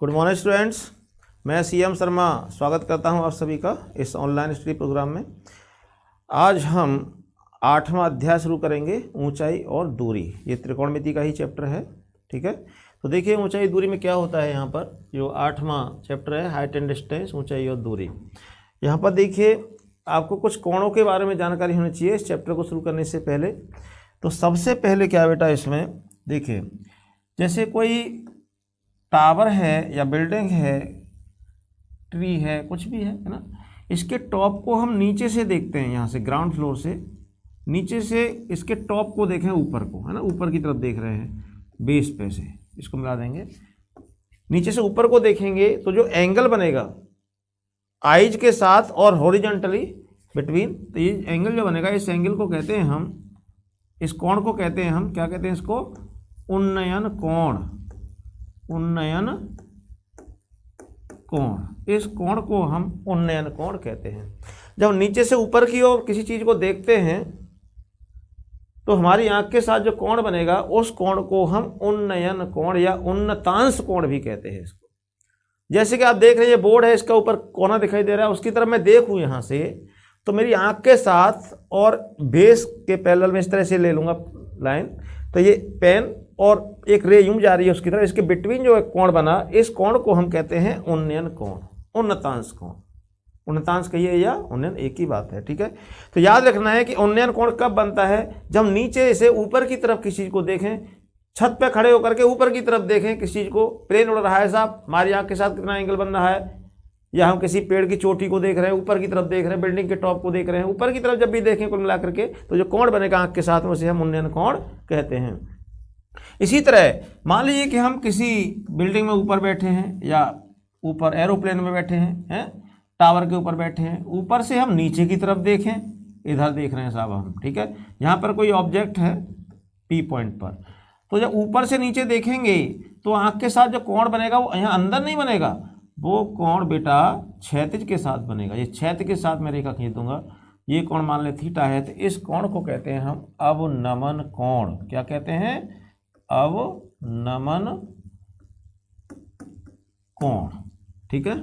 Good morning students, मैं CM Sharma स्वागत करता हूं आप सभी का इस ऑनलाइन स्टडी प्रोग्राम में। आज हम 8वां अध्याय शुरू करेंगे, ऊंचाई और दूरी। ये त्रिकोणमिति का ही चैप्टर है, ठीक है। तो देखिए ऊंचाई दूरी में क्या होता है। यहाँ पर जो 8वां चैप्टर है, हाइट एंड डिस्टेंस, ऊंचाई और दूरी। यहाँ पर देखिए आपको कुछ कोणों के बारे में जानकारी होनी चाहिए इस चैप्टर को शुरू करने से पहले। तो सबसे पहले क्या बेटा, इसमें देखिए जैसे कोई टावर है या बिल्डिंग है, ट्री है, कुछ भी है ना, इसके टॉप को हम नीचे से देखते हैं। यहाँ से ग्राउंड फ्लोर से नीचे से इसके टॉप को देखें, ऊपर को, है ना, ऊपर की तरफ देख रहे हैं, बेस पे से इसको मिला देंगे। नीचे से ऊपर को देखेंगे तो जो एंगल बनेगा आइज के साथ और हॉरिजॉन्टली बिटवीन, तो ये एंगल जो बनेगा, इस एंगल को कहते हैं हम, इस कोण को कहते हैं हम, क्या कहते हैं इसको, उन्नयन कोण। उन्नयन कोण, इस कोण को हम उन्नयन कोण कहते हैं। जब नीचे से ऊपर की ओर किसी चीज को देखते हैं तो हमारी आंख के साथ जो कोण बनेगा उस कोण को हम उन्नयन कोण या उन्नतांश कोण भी कहते हैं इसको। जैसे कि आप देख रहे हैं ये बोर्ड है, इसका ऊपर कोना दिखाई दे रहा है, उसकी तरफ मैं देखूं यहाँ से तो मेरी आंख के साथ और बेस के पैरेलल में इस तरह से ले लूंगा लाइन, तो ये पेन और एक रे यूं जा रही है उसकी तरफ, इसके बिटवीन जो एक कोण बना, इस कोण को हम कहते हैं उन्नयन कोण, उन्नतांश कोण। उन्नतांश कहिए या उन्नयन, एक ही बात है, ठीक है। तो याद रखना है कि उन्नयन कोण कब बनता है, जब नीचे से ऊपर की तरफ किसी चीज को देखें, छत पे खड़े होकर के ऊपर की तरफ देखें किसी चीज को, प्लेन उड़ रहा है साहब, हमारी आंख के साथ कितना एंगल बन रहा है, या हम किसी पेड़ की चोटी को देख रहे हैं, ऊपर की तरफ देख रहे हैं, बिल्डिंग के टॉप को देख रहे हैं, ऊपर की तरफ जब भी देखें कुल मिलाकर के, तो जो कोण बनेगा आंख के साथ में उसे हम उन्नयन कोण कहते हैं। इसी तरह मान लीजिए कि हम किसी बिल्डिंग में ऊपर बैठे हैं या ऊपर एरोप्लेन में बैठे हैं, टावर के ऊपर बैठे हैं, ऊपर से हम नीचे की तरफ देखें, इधर देख रहे हैं साहब हम, ठीक है। यहाँ पर कोई ऑब्जेक्ट है पी पॉइंट पर, तो जब ऊपर से नीचे देखेंगे तो आंख के साथ जो कोण बनेगा वो यहाँ अंदर नहीं बनेगा, वो कोण बेटा क्षैतिज के साथ बनेगा। ये क्षैतिज के साथ मैं रेखा खींच दूंगा, ये कोण मान ले थीटा है, तो इस कोण को कहते हैं हम अवनमन कोण। क्या कहते हैं, अवनमन कोण, ठीक है।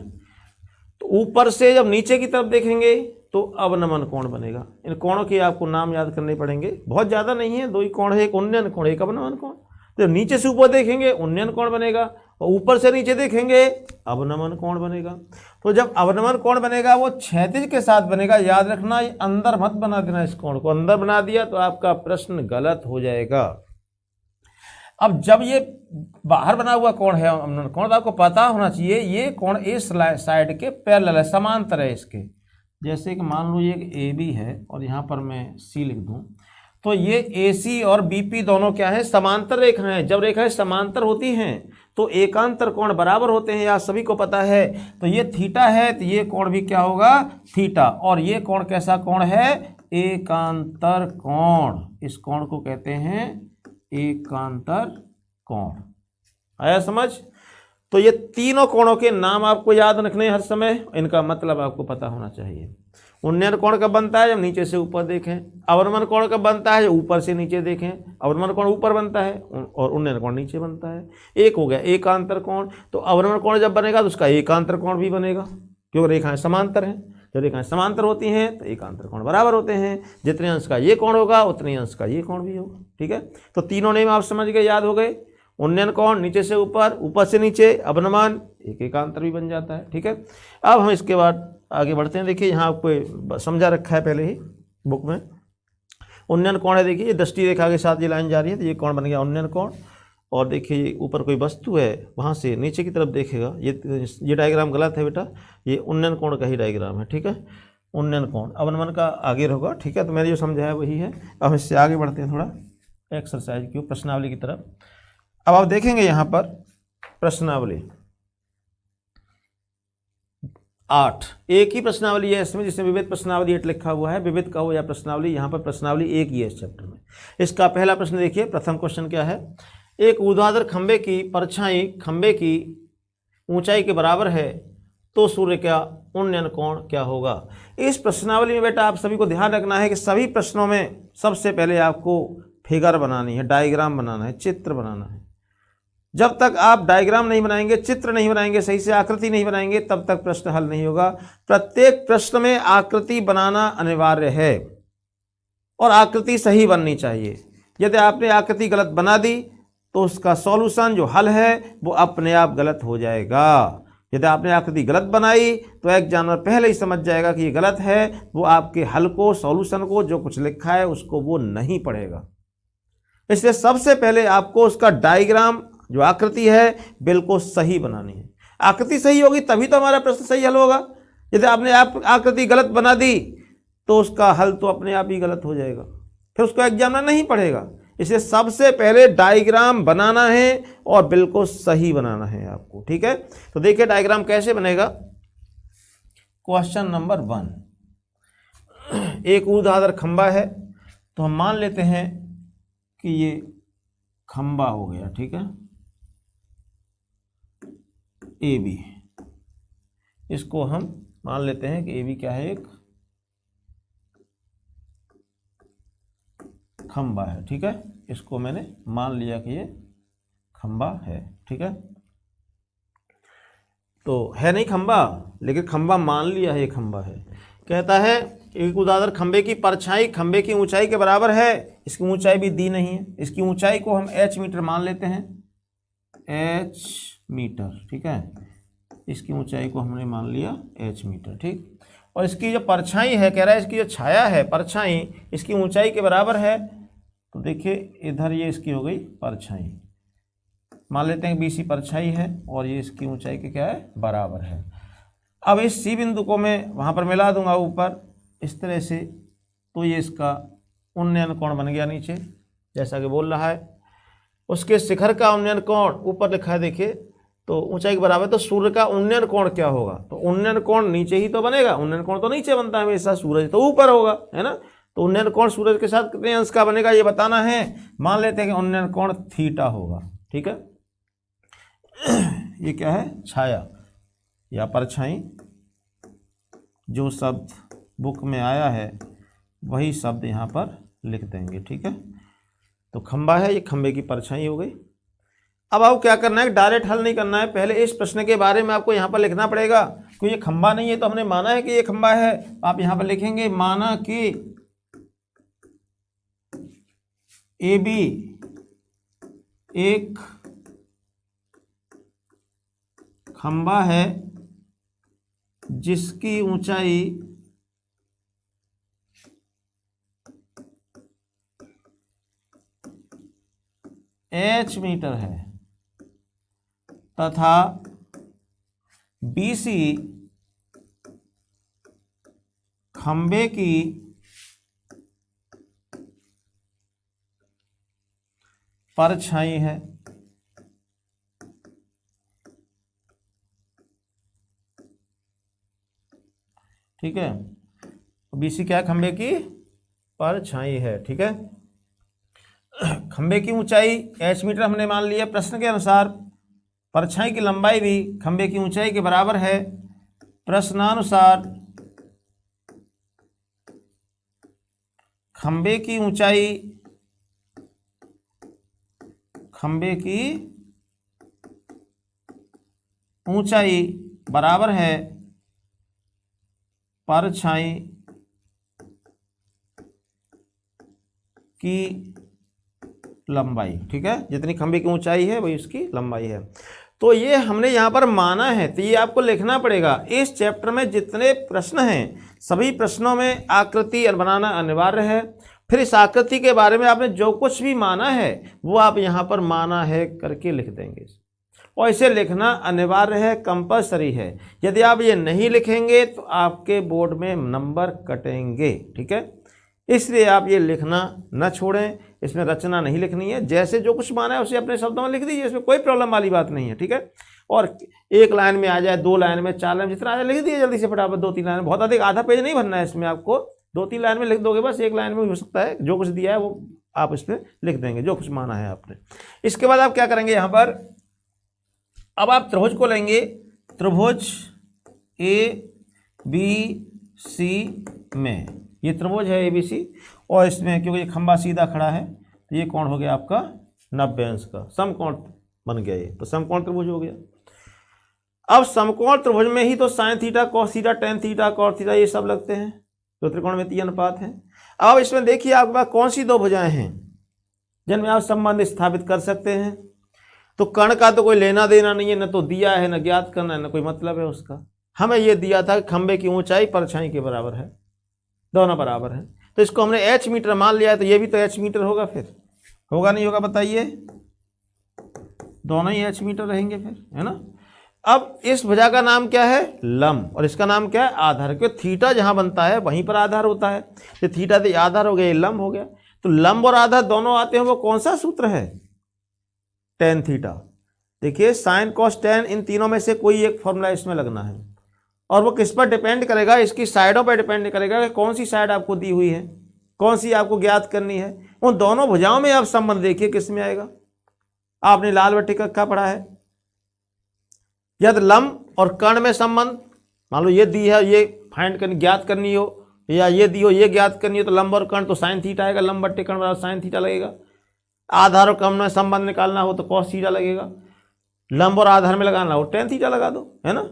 तो ऊपर से जब नीचे की तरफ देखेंगे तो अवनमन कोण बनेगा। इन कोणों के आपको नाम याद करने पड़ेंगे, बहुत ज़्यादा नहीं है, दो ही कोण है, एक उन्नयन कोण, एक अवनमन कोण। जब नीचे से ऊपर देखेंगे उन्नयन कोण बनेगा, और ऊपर से नीचे देखेंगे अवनमन कोण बनेगा। तो जब अवनमन कोण बनेगा वो क्षैतिज के साथ बनेगा। याद रखना, ये अंदर मत बना देना, इस कोण को अंदर बना दिया तो आपका प्रश्न गलत हो जाएगा। अब जब ये बाहर बना हुआ कोण है अवनमन कोण, तो आपको पता होना चाहिए ये कोण इस साइड के पैरेलल है, समांतर है इसके। जैसे कि मान लो ये एक ए बी है और यहाँ पर मैं सी लिख दूं, तो ये ए सी और बी पी दोनों क्या है, समांतर रेखाएं। जब रेखाएं समांतर होती हैं तो एकांतर कोण बराबर होते हैं, या सभी को पता है। तो ये थीटा है तो ये कोण भी क्या होगा, थीटा। और ये कोण कैसा कोण है, एकांतर कोण। इस कोण को कहते हैं एकांतर कोण। आया समझ। तो ये तीनों कोणों के नाम आपको याद रखने हर समय, इनका मतलब आपको पता होना चाहिए। उन्नयन कोण कब बनता है, जब नीचे से ऊपर देखें। अवनमन कोण कब बनता है, जब ऊपर से नीचे देखें। अवनमन कोण ऊपर बनता है और उन्नयन कोण नीचे बनता है। एक हो गया एकांतर कोण। तो अवनमन कोण जब बनेगा तो उसका एकांतर कोण भी बनेगा, क्योंकि रेखाएं समांतर हैं। जब रेखाएं समांतर होती हैं तो एकांतर कोण बराबर होते हैं। जितने अंश का ये कोण होगा उतने अंश का ये कोण भी होगा, ठीक है। तो तीनों नेम आप समझ गए, याद हो गए। उन्नयन कोण नीचे से ऊपर, ऊपर से नीचे, अवनमन एक एकांतर भी बन जाता है, ठीक है। अब हम इसके बाद आगे बढ़ते हैं। देखिए यहाँ आपको समझा रखा है पहले ही बुक में। उन्नयन कोण है, देखिए ये दृष्टि रेखा के साथ ये लाइन जा रही है, तो ये कोण बन गया उन्नयन कोण। और देखिए ऊपर कोई वस्तु है, वहाँ से नीचे की तरफ देखेगा। ये डायग्राम गलत है बेटा, ये उन्नयन कोण का ही डायग्राम है, ठीक है। उन्नयन कोण अवनमन का आगे होगा, ठीक है। तो मैंने जो समझाया वही है। अब इससे आगे बढ़ते हैं थोड़ा एक्सरसाइज की, प्रश्नावली की तरफ। अब आप देखेंगे यहाँ पर प्रश्नावली 8, एक ही प्रश्नावली है इसमें, जिसमें विविध प्रश्नावली 8 लिखा हुआ है। विविध कहो या प्रश्नावली, यहाँ पर प्रश्नावली एक ही है इस चैप्टर में। इसका पहला प्रश्न देखिए, प्रथम क्वेश्चन क्या है, एक ऊर्ध्वाधर खंबे की परछाई खंबे की ऊंचाई के बराबर है तो सूर्य का उन्नयन कोण क्या होगा। इस प्रश्नावली में बेटा आप सभी को ध्यान रखना है कि सभी प्रश्नों में सबसे पहले आपको फिगर बनानी है, डायग्राम बनाना है, चित्र बनाना है। जब तक आप डायग्राम नहीं बनाएंगे, चित्र नहीं बनाएंगे, सही से आकृति नहीं बनाएंगे, तब तक प्रश्न हल नहीं होगा। प्रत्येक प्रश्न में आकृति बनाना अनिवार्य है और आकृति सही बननी चाहिए। यदि आपने आकृति गलत बना दी तो उसका सॉल्यूशन जो हल है वो अपने आप गलत हो जाएगा। यदि आपने आकृति गलत बनाई तो एक जानवर पहले ही समझ जाएगा कि ये गलत है, वो आपके हल को, सॉल्यूशन को, जो कुछ लिखा है उसको वो नहीं पढ़ेगा। इसलिए सबसे पहले आपको उसका डायग्राम, जो आकृति है, बिल्कुल सही बनानी है। आकृति सही होगी तभी तो हमारा प्रश्न सही हल होगा। यदि आपने आकृति गलत बना दी तो उसका हल तो अपने आप ही गलत हो जाएगा, फिर उसको एग्जामिनर नहीं पढ़ेगा। इसलिए सबसे पहले डायग्राम बनाना है और बिल्कुल सही बनाना है आपको, ठीक है। तो देखिए डायग्राम कैसे बनेगा। क्वेश्चन नंबर 1, एक ऊर्ध्वाधर खंबा है, तो हम मान लेते हैं कि ये खंबा हो गया, ठीक है, ए बी। इसको हम मान लेते हैं कि ए बी क्या है, एक खंबा है, ठीक है। इसको मैंने मान लिया कि ये खंबा है, ठीक है। तो है नहीं खंबा, लेकिन खंबा मान लिया है, ये खंबा है। कहता है एक ऊर्ध्वाधर खंबे की परछाई खंबे की ऊंचाई के बराबर है। इसकी ऊंचाई भी दी नहीं है। इसकी ऊंचाई को हम h मीटर मान लेते हैं, h मीटर, ठीक है। इसकी ऊंचाई को हमने मान लिया h मीटर, ठीक। और इसकी जो परछाई है, कह रहा है इसकी जो छाया है, परछाई, इसकी ऊंचाई के बराबर है। तो देखिए इधर ये इसकी हो गई परछाई, मान लेते हैं BC परछाई है और ये इसकी ऊंचाई के क्या है, बराबर है। अब इस C बिंदु को मैं वहाँ पर मिला दूंगा ऊपर इस तरह से, तो ये इसका उन्नयन कोण बन गया नीचे, जैसा कि बोल रहा है। उसके शिखर का उन्नयन कोण ऊपर लिखा है, देखिए, तो ऊंचाई के बराबर। तो सूर्य का उन्नयन कोण क्या होगा, तो उन्नयन कोण नीचे ही तो बनेगा। उन्नयन कोण तो नीचे बनता है हमेशा, सूरज तो ऊपर होगा, है ना। तो उन्नयन कोण सूरज के साथ कितने अंश का बनेगा ये बताना है। मान लेते हैं कि उन्नयन कोण थीटा होगा, ठीक है। ये क्या है, छाया या परछाई। जो शब्द बुक में आया है वही शब्द यहाँ पर लिख देंगे, ठीक है। तो खंबा है, ये खंबे की परछाई हो गई। अब आपको क्या करना है, डायरेक्ट हल नहीं करना है। पहले इस प्रश्न के बारे में आपको यहाँ पर लिखना पड़ेगा, क्योंकि ये खंबा नहीं है, तो हमने माना है कि ये खंबा है। आप यहाँ पर लिखेंगे माना कि ए बी एक खंबा है जिसकी ऊंचाई h मीटर है तथा BC खंबे की परछाई है। ठीक है, BC क्या है, खंबे की परछाई है, ठीक है। खंबे की ऊंचाई h मीटर हमने मान लिया। प्रश्न के अनुसार परछाई की लंबाई भी खंबे की ऊंचाई के बराबर है। प्रश्नानुसार खंबे की ऊंचाई बराबर है परछाई की लंबाई, ठीक है। जितनी खंबे की ऊंचाई है वही उसकी लंबाई है। तो ये हमने यहाँ पर माना है, तो ये आपको लिखना पड़ेगा। इस चैप्टर में जितने प्रश्न हैं सभी प्रश्नों में आकृति बनाना अनिवार्य है। फिर इस आकृति के बारे में आपने जो कुछ भी माना है वो आप यहाँ पर माना है करके लिख देंगे, और इसे लिखना अनिवार्य है, कंपलसरी है। यदि आप ये नहीं लिखेंगे तो आपके बोर्ड में नंबर कटेंगे, ठीक है। इसलिए आप ये लिखना न छोड़ें, इसमें रचना नहीं लिखनी है। जैसे जो कुछ माना है उसे अपने शब्दों में लिख दीजिए, इसमें कोई प्रॉब्लम वाली बात नहीं है, ठीक है। और एक लाइन में आ जाए, 2 लाइन में, 4 लाइन, जितना आ जाए लिख दीजिए जल्दी से फटाफट। 2-3 लाइन, बहुत अधिक आधा पेज नहीं भरना है इसमें आपको। 2-3 लाइन में लिख दोगे बस, 1 लाइन में भी हो सकता है। जो कुछ दिया है वो आप इसमें लिख देंगे, जो कुछ माना है आपने। इसके बाद आप क्या करेंगे यहाँ पर, अब आप त्रिभुज को लेंगे। त्रिभुज ABC में, ये त्रिभुज है ABC, और इसमें क्योंकि ये खंबा सीधा खड़ा है तो ये कोण हो गया आपका 90 अंश का। समकोण बन गया ये, तो समकोण त्रिभुज हो गया। अब समकोण त्रिभुज में ही तो sine theta, cos theta, tan theta, cot theta ये सब लगते हैं, तो त्रिकोणमितीय अनुपात है। अब इसमें देखिए आपके पास कौन सी दो भुजाएं हैं जिनमें आप संबंध स्थापित कर सकते हैं। तो कर्ण का तो कोई लेना देना नहीं है, न तो दिया है, न ज्ञात करना है, न कोई मतलब है उसका। हमें यह दिया था कि खंबे की ऊंचाई परछाई के बराबर है, दोनों बराबर है, तो इसको हमने एच मीटर मान लिया है, तो ये भी तो एच मीटर होगा, फिर होगा नहीं होगा बताइए, दोनों ही एच मीटर रहेंगे फिर, है ना। अब इस भुजा का नाम क्या है, लंब, और इसका नाम क्या है, आधार, क्योंकि थीटा जहां बनता है वहीं पर आधार होता है, तो थीटा तो आधार हो गया, ये लंब हो गया। तो लंब और आधार दोनों आते हैं, वो कौन सा सूत्र है, टेन थीटा। देखिए साइन कॉस टेन, इन तीनों में से कोई एक फॉर्मूला इसमें लगना है, और वो किस पर डिपेंड करेगा, इसकी साइडों पर डिपेंड करेगा कि कौन सी साइड आपको दी हुई है, कौन सी आपको ज्ञात करनी है। उन दोनों भुजाओं में आप संबंध देखिए किस में आएगा। आपने लाल बट्टी कक्का पढ़ा है, यदि लंब और कर्ण में संबंध, मान लो ये दी है, ये फाइंड करनी, ज्ञात करनी हो, या ये दी हो, ये ज्ञात करनी हो, तो लंब और कर्ण तो साइन थीटा आएगा, लंब बट्टे कर्ण बराबर साइन थीटा लगेगा। आधार और कर्ण में संबंध निकालना हो तो कॉस थीटा लगेगा, लंब और आधार में लगाना हो टेन थीटा लगा दो, है ना।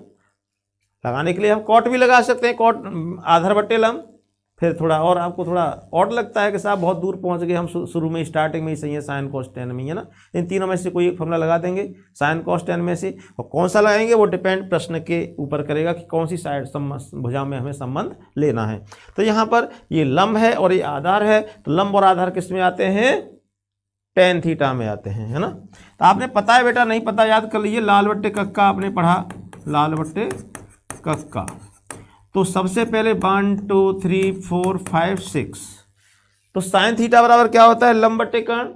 लगाने के लिए हम कॉट भी लगा सकते हैं, कॉट आधार बट्टे लंब, फिर थोड़ा और आपको थोड़ा और लगता है कि साहब बहुत दूर पहुंच गए हम, शुरू में स्टार्टिंग में ही सही है साइन कॉस टेन में, है ना। इन तीनों में से कोई एक फॉर्मूला लगा देंगे साइन कॉस टेन में से, और कौन सा लगाएंगे वो डिपेंड प्रश्न के ऊपर करेगा कि कौन सी साइड भुजा में हमें संबंध लेना है। तो यहाँ पर ये लंब है और ये आधार है, तो लंब और आधार किस में आते हैं, टेन थीटा में आते हैं, है ना। तो आपने पता है बेटा, नहीं पता याद कर लीजिए, लाल बट्टे कक्का आपने पढ़ा, लाल बट्टे कक्का, तो सबसे पहले 1 2 3 4 5 6, तो साइन थीटा बराबर क्या होता है, लंब बट्टे कर्ण,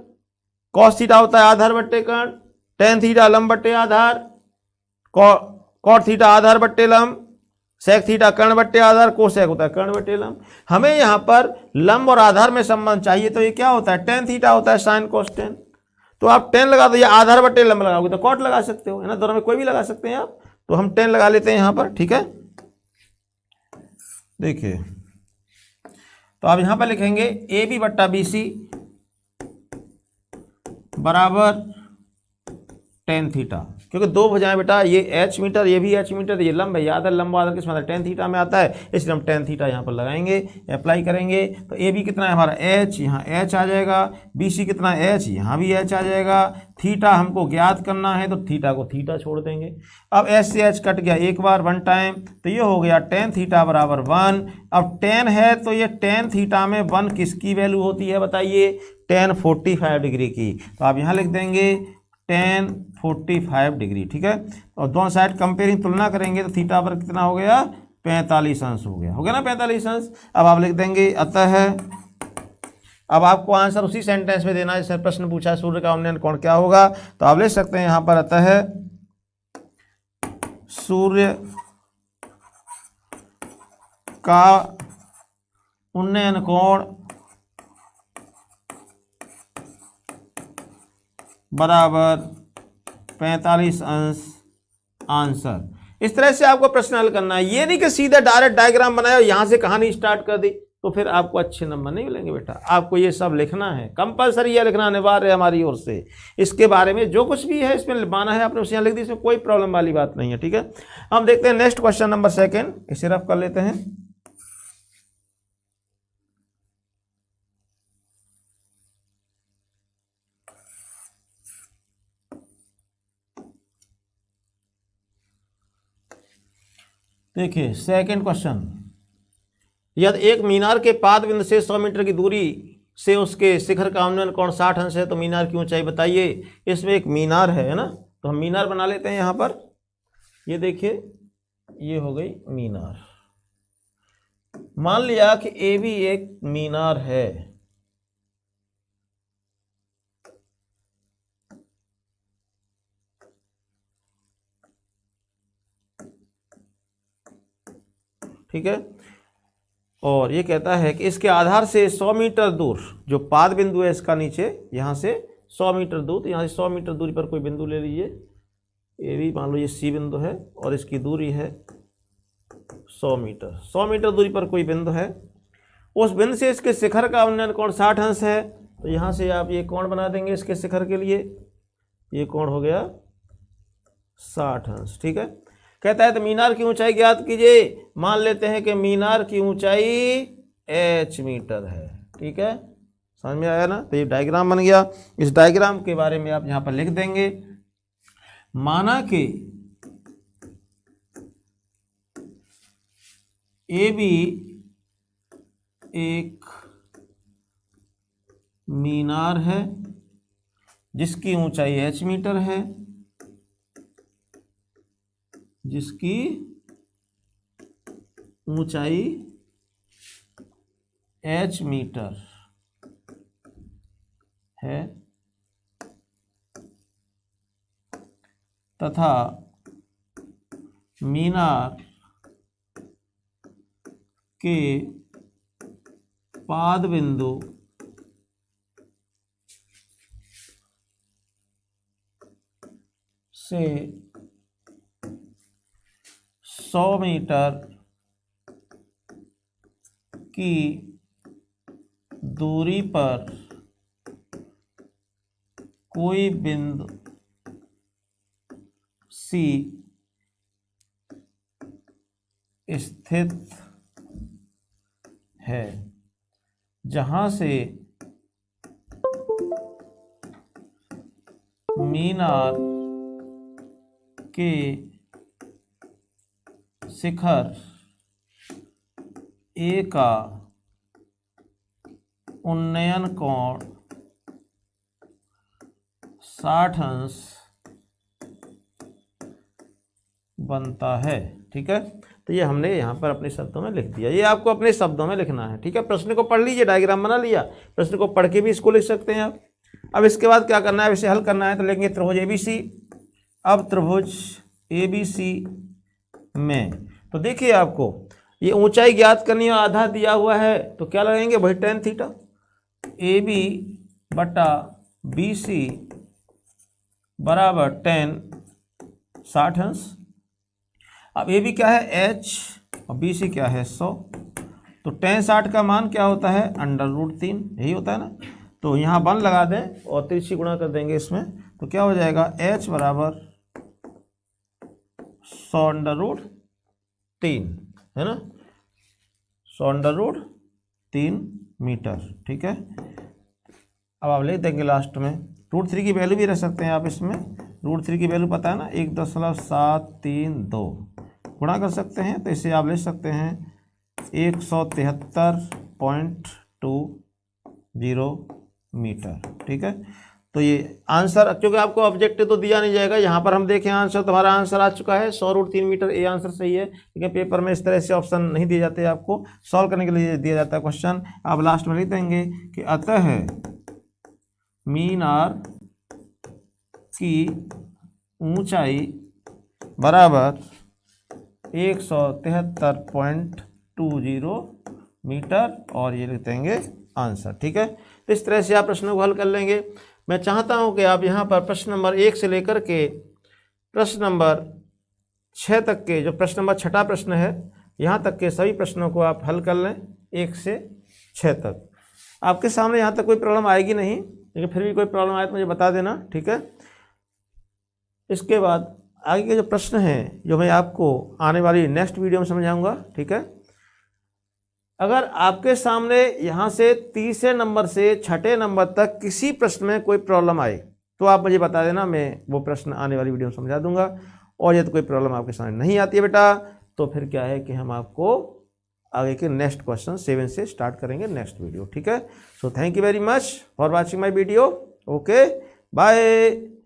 कॉस थीटा होता है आधार बट्टे कर्ण, टेन थीटा लंब बट्टे आधार, कॉट थीटा आधार बट्टे लंब, सेक थीटा कर्ण बट्टे आधार, कोसेक होता है कर्ण बट्टे लंब। हमें यहाँ पर लंब और आधार में संबंध चाहिए, तो ये क्या होता है, टेन थीटा होता है साइन कॉस टेन। तो आप टेन लगा दो, या आधार बट्टे लंब लगाओगे तो कॉट लगा सकते हो, है ना, दोनों में कोई भी लगा सकते हैं आप। तो हम टेन लगा लेते हैं यहाँ पर, ठीक है। देखिए तो आप यहां पर लिखेंगे ए बी बट्टा बी सी बराबर टेन थीटा, क्योंकि दो भुजाएं बेटा, ये एच मीटर, ये भी एच मीटर, ये लंब है, याद है लंब आधार किस में टेन थीटा में आता है, इसलिए हम टेन थीटा यहाँ पर लगाएंगे, अप्लाई करेंगे। तो ए बी कितना है हमारा एच, यहाँ एच आ जाएगा, बी सी कितना एच, यहाँ भी एच आ जाएगा, थीटा हमको ज्ञात करना है, तो थीटा को थीटा छोड़ देंगे। अब एच से एच कट गया एक बार, वन टाइम, तो ये हो गया टेन थीटा बराबर 1। अब टेन है तो ये टेन थीटा में 1 किसकी वैल्यू होती है बताइए, टेन 45 डिग्री की। तो आप यहाँ लिख देंगे टेन 45 डिग्री, ठीक है। और दोनों साइड कंपेयरिंग तुलना करेंगे तो थीटा पर कितना हो गया, 45 अंश हो गया ना, 45 अंश। अब आप लिख देंगे अतः, अब आपको आंसर उसी सेंटेंस में देना है जैसे प्रश्न पूछा है, सूर्य का उन्नयन कोण क्या होगा, तो आप लिख सकते हैं यहाँ पर अतः सूर्य का उन्नयन कोण बराबर 45 अंश आंसर। इस तरह से आपको प्रश्न हल करना है, ये नहीं कि सीधे डायरेक्ट डायग्राम बनाया और यहां से कहानी स्टार्ट कर दी, तो फिर आपको अच्छे नंबर नहीं मिलेंगे बेटा। आपको ये सब लिखना है, कंपलसरी है, लिखना अनिवार्य है हमारी ओर से। इसके बारे में जो कुछ भी है इसमें लिखवाना है आपने, उसे यहाँ लिख दी, इसमें कोई प्रॉब्लम वाली बात नहीं है, ठीक है। हम देखते हैं नेक्स्ट क्वेश्चन नंबर 2, इसे रफ कर लेते हैं। देखिए सेकंड क्वेश्चन, यदि एक मीनार के पाद बिंदु से 100 मीटर की दूरी से उसके शिखर का उन्नयन कोण 60 अंश है, तो मीनार की ऊंचाई बताइए। इसमें एक मीनार है ना, तो हम मीनार बना लेते हैं यहाँ पर। ये देखिए ये हो गई मीनार। मान लिया कि ए भी एक मीनार है, ठीक है, और ये कहता है कि इसके आधार से 100 मीटर दूर जो पाद बिंदु है इसका नीचे, यहाँ से 100 मीटर दूर, तो यहाँ से 100 मीटर दूरी पर कोई बिंदु ले लीजिए, ये भी मान लो ये सी बिंदु है और इसकी दूरी है 100 मीटर। 100 मीटर दूरी पर कोई बिंदु है, उस बिंदु से इसके शिखर का उन्नयन कोण 60 अंश है, तो यहाँ से आप ये कोण बना देंगे इसके शिखर के लिए ये कोण हो गया 60 अंश। ठीक है, कहता है तो मीनार की ऊंचाई ज्ञात कीजिए। मान लेते हैं कि मीनार की ऊंचाई h मीटर है। ठीक है, समझ में आया ना। तो ये डायग्राम बन गया। इस डायग्राम के बारे में आप यहाँ पर लिख देंगे, माना कि ए बी एक मीनार है जिसकी ऊंचाई h मीटर है, जिसकी ऊंचाई h मीटर है तथा मीनार के पाद बिंदु से 100 मीटर की दूरी पर कोई बिंदु C स्थित है जहां से मीनार के शिखर A का उन्नयन कोण 60 अंश बनता है। ठीक है, तो ये हमने यहाँ पर अपने शब्दों में लिख दिया। ये आपको अपने शब्दों में लिखना है। ठीक है, प्रश्न को पढ़ लीजिए, डायग्राम बना लिया, प्रश्न को पढ़ के भी इसको लिख सकते हैं आप। अब इसके बाद क्या करना है, इसे हल करना है। तो लेंगे त्रिभुज ABC। अब त्रिभुज ABC में तो देखिए आपको ये ऊंचाई ज्ञात करनी है, आधा दिया हुआ है, तो क्या लगाएंगे भाई tan थीटा। AB बटा BC बराबर tan 60 अंश। अब AB क्या है h और BC क्या है 100, तो tan 60 का मान क्या होता है √3, यही होता है ना। तो यहाँ 1 लगा दें और तिरछी गुणा कर देंगे इसमें, तो क्या हो जाएगा h बराबर 100√3 है ना, 100√3 मीटर। ठीक है, अब आप लिख देंगे लास्ट में √3 की वैल्यू भी रख सकते हैं आप इसमें। √3 की वैल्यू पता है ना 1.732 गुणा कर सकते हैं, तो इसे आप लिख सकते हैं 173.20 मीटर। ठीक है, तो ये आंसर, क्योंकि आपको ऑब्जेक्टिव तो दिया नहीं जाएगा, यहाँ पर हम देखें आंसर, तो हमारा आंसर आ चुका है 100√3 मीटर। ये आंसर सही है। ठीक है, पेपर में इस तरह से ऑप्शन नहीं दिए जाते, आपको सॉल्व करने के लिए दिया जाता है क्वेश्चन। आप लास्ट में लिख देंगे कि अतः मीनार की ऊंचाई बराबर 173.20 मीटर, और ये लिख देंगे आंसर। ठीक है, तो इस तरह से आप प्रश्नों को हल कर लेंगे। मैं चाहता हूं कि आप यहाँ पर प्रश्न नंबर 1 से लेकर के प्रश्न नंबर 6 तक के, जो प्रश्न नंबर 6ठा प्रश्न है, यहाँ तक के सभी प्रश्नों को आप हल कर लें 1 से 6 तक। आपके सामने यहाँ तक कोई प्रॉब्लम आएगी नहीं, लेकिन फिर भी कोई प्रॉब्लम आए तो मुझे बता देना। ठीक है, इसके बाद आगे के जो प्रश्न हैं जो मैं आपको आने वाली नेक्स्ट वीडियो में समझाऊंगा। ठीक है, अगर आपके सामने यहाँ से 30 नंबर से 6ठे नंबर तक किसी प्रश्न में कोई प्रॉब्लम आए तो आप मुझे बता देना, मैं वो प्रश्न आने वाली वीडियो में समझा दूंगा। और यदि कोई प्रॉब्लम आपके सामने नहीं आती है बेटा, तो फिर क्या है कि हम आपको आगे के नेक्स्ट क्वेश्चन 7 से स्टार्ट करेंगे नेक्स्ट वीडियो। ठीक है, so thank you very much for watching my video. Okay, bye.